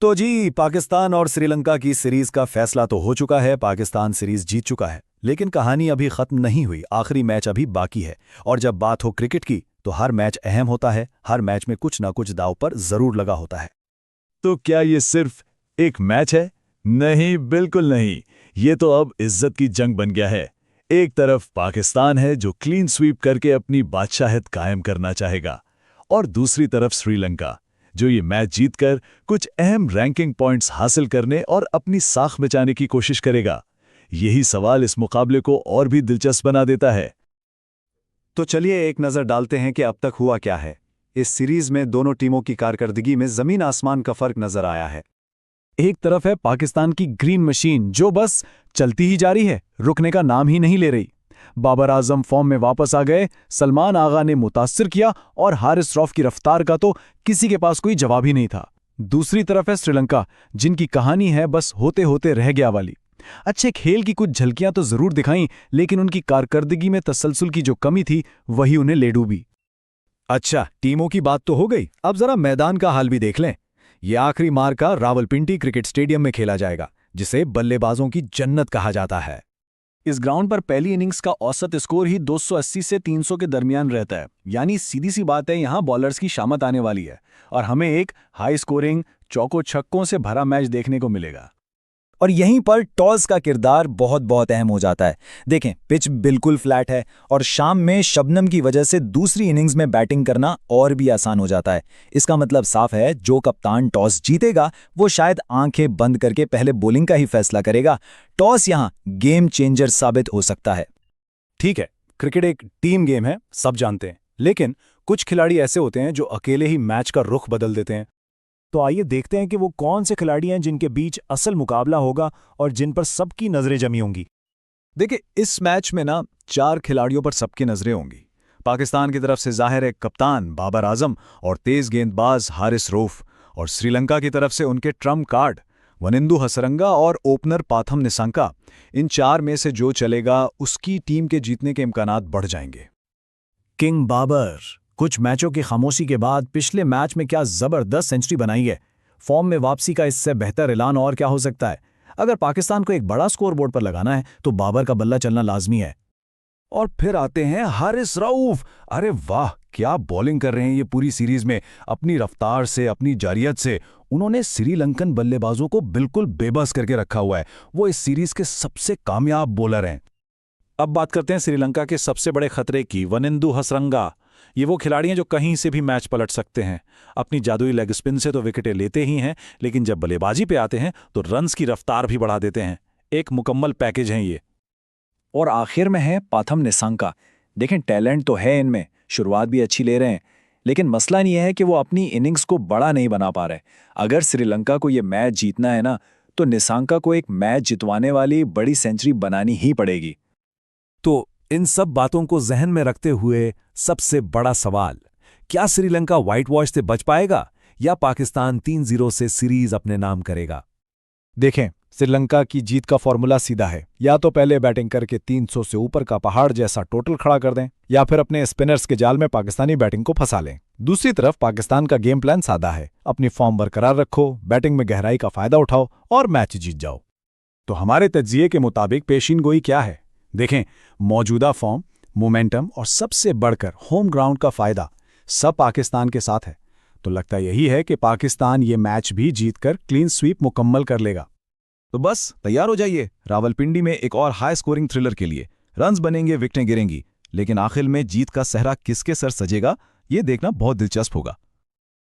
तो जी पाकिस्तान और श्रीलंका की सीरीज का फैसला तो हो चुका है। पाकिस्तान सीरीज जीत चुका है, लेकिन कहानी अभी खत्म नहीं हुई। आखिरी मैच अभी बाकी है। और जब बात हो क्रिकेट की तो हर मैच अहम होता है। हर मैच में कुछ ना कुछ दांव पर जरूर लगा होता है। तो क्या ये सिर्फ एक मैच है? नहीं, बिल्कुल नहीं। ये तो अब इज्जत की जंग बन गया है। एक तरफ पाकिस्तान है जो क्लीन स्वीप करके अपनी बादशाहत कायम करना चाहेगा, और दूसरी तरफ श्रीलंका जो ये मैच जीतकर कुछ अहम रैंकिंग पॉइंट्स हासिल करने और अपनी साख बचाने की कोशिश करेगा। यही सवाल इस मुकाबले को और भी दिलचस्प बना देता है। तो चलिए एक नजर डालते हैं कि अब तक हुआ क्या है। इस सीरीज में दोनों टीमों की कारकर्दगी में जमीन आसमान का फर्क नजर आया है। एक तरफ है पाकिस्तान की ग्रीन मशीन जो बस चलती ही जा रही है, रुकने का नाम ही नहीं ले रही। बाबर आजम फॉर्म में वापस आ गए, सलमान आगा ने मुतासिर किया और हारिस रऊफ की रफ्तार का तो किसी के पास कोई जवाब ही नहीं था। दूसरी तरफ है श्रीलंका जिनकी कहानी है बस होते होते रह गया वाली। अच्छे खेल की कुछ झलकियां तो जरूर दिखाईं, लेकिन उनकी कारकर्दगी में तसलसल की जो कमी थी वही उन्हें ले डूबी। अच्छा, टीमों की बात तो हो गई, अब जरा मैदान का हाल भी देख लें। यह आखिरी मार्का रावलपिंडी क्रिकेट स्टेडियम में खेला जाएगा, जिसे बल्लेबाजों की जन्नत कहा जाता है। इस ग्राउंड पर पहली इनिंग्स का औसत स्कोर ही 280 से 300 के दरमियान रहता है। यानी सीधी सी बात है, यहां बॉलर्स की शामत आने वाली है और हमें एक हाई स्कोरिंग चौकों छक्कों से भरा मैच देखने को मिलेगा। और यहीं पर टॉस का किरदार बहुत अहम हो जाता है। देखें, पिच बिल्कुल फ्लैट है और शाम में शबनम की वजह से दूसरी इनिंग्स में बैटिंग करना और भी आसान हो जाता है। इसका मतलब साफ है, जो कप्तान टॉस जीतेगा वो शायद आंखें बंद करके पहले बॉलिंग का ही फैसला करेगा। टॉस यहां गेम चेंजर साबित हो सकता है। ठीक है, क्रिकेट एक टीम गेम है, सब जानते हैं, लेकिन कुछ खिलाड़ी ऐसे होते हैं जो अकेले ही मैच का रुख बदल देते हैं। तो आइए देखते हैं कि वो कौन से खिलाड़ी हैं जिनके बीच असल मुकाबला होगा और जिन पर सबकी नजरें जमी होंगी। देखिए, इस मैच में ना 4 खिलाड़ियों पर सबकी नजरें होंगी। पाकिस्तान की तरफ से जाहिर है कप्तान बाबर आजम और तेज गेंदबाज हारिस रऊफ, और श्रीलंका की तरफ से उनके ट्रम्प कार्ड वनिंदु हसरंगा और ओपनर पाथम निसांका। इन 4 में से जो चलेगा उसकी टीम के जीतने के इम्कानात बढ़ जाएंगे। किंग बाबर कुछ मैचों की खामोशी के बाद पिछले मैच में क्या जबरदस्त सेंचुरी बनाई है। फॉर्म में वापसी का इससे बेहतर ऐलान और क्या हो सकता है। अगर पाकिस्तान को एक बड़ा स्कोर बोर्ड पर लगाना है तो बाबर का बल्ला चलना लाजमी है। और फिर आते हैं हारिस रऊफ। अरे वाह, क्या बॉलिंग कर रहे हैं ये पूरी सीरीज में। अपनी रफ्तार से, अपनी जारियत से उन्होंने श्रीलंकन बल्लेबाजों को बिल्कुल बेबस करके रखा हुआ है। वो इस सीरीज के सबसे कामयाब बॉलर हैं। अब बात करते हैं श्रीलंका के सबसे बड़े खतरे की, वनिंदु हसरंगा। ये वो खिलाड़ी हैं जो कहीं से भी मैच पलट सकते हैं। अपनी जादुई लेग स्पिन से तो विकेटें लेते ही हैं, लेकिन जब बल्लेबाजी पे आते हैं तो रन्स की रफ्तार भी बढ़ा देते हैं। एक मुकम्मल पैकेज हैं ये। और आखिर में है पाथम निसांका। देखें, टैलेंट तो है इनमें, शुरुआत भी अच्छी ले रहे हैं, लेकिन मसला ये है कि वो अपनी इनिंग्स को बड़ा नहीं बना पा रहे। अगर श्रीलंका को ये मैच जीतना है ना, तो निसांका को एक मैच जितवाने वाली बड़ी सेंचुरी बनानी ही पड़ेगी। तो इन सब बातों को जहन में रखते हुए सबसे बड़ा सवाल, क्या श्रीलंका व्हाइट वॉश से बच पाएगा या पाकिस्तान 3-0 से सीरीज अपने नाम करेगा? देखें, श्रीलंका की जीत का फॉर्मूला सीधा है। या तो पहले बैटिंग करके 300 से ऊपर का पहाड़ जैसा टोटल खड़ा कर दें, या फिर अपने स्पिनर्स के जाल में पाकिस्तानी बैटिंग को फंसा लें। दूसरी तरफ पाकिस्तान का गेम प्लान सादा है। अपनी फॉर्म बरकरार रखो, बैटिंग में गहराई का फायदा उठाओ और मैच जीत जाओ। तो हमारे तज्जिए के मुताबिक पेशीनगोई क्या है? देखें, मौजूदा फॉर्म, मोमेंटम और सबसे बढ़कर होम ग्राउंड का फायदा सब पाकिस्तान के साथ है। तो लगता यही है कि पाकिस्तान ये मैच भी जीतकर क्लीन स्वीप मुकम्मल कर लेगा। तो बस तैयार हो जाइए रावलपिंडी में एक और हाई स्कोरिंग थ्रिलर के लिए। रन्स बनेंगे, विकेटें गिरेंगी, लेकिन आखिर में जीत का सेहरा किसके सर सजेगा, ये देखना बहुत दिलचस्प होगा।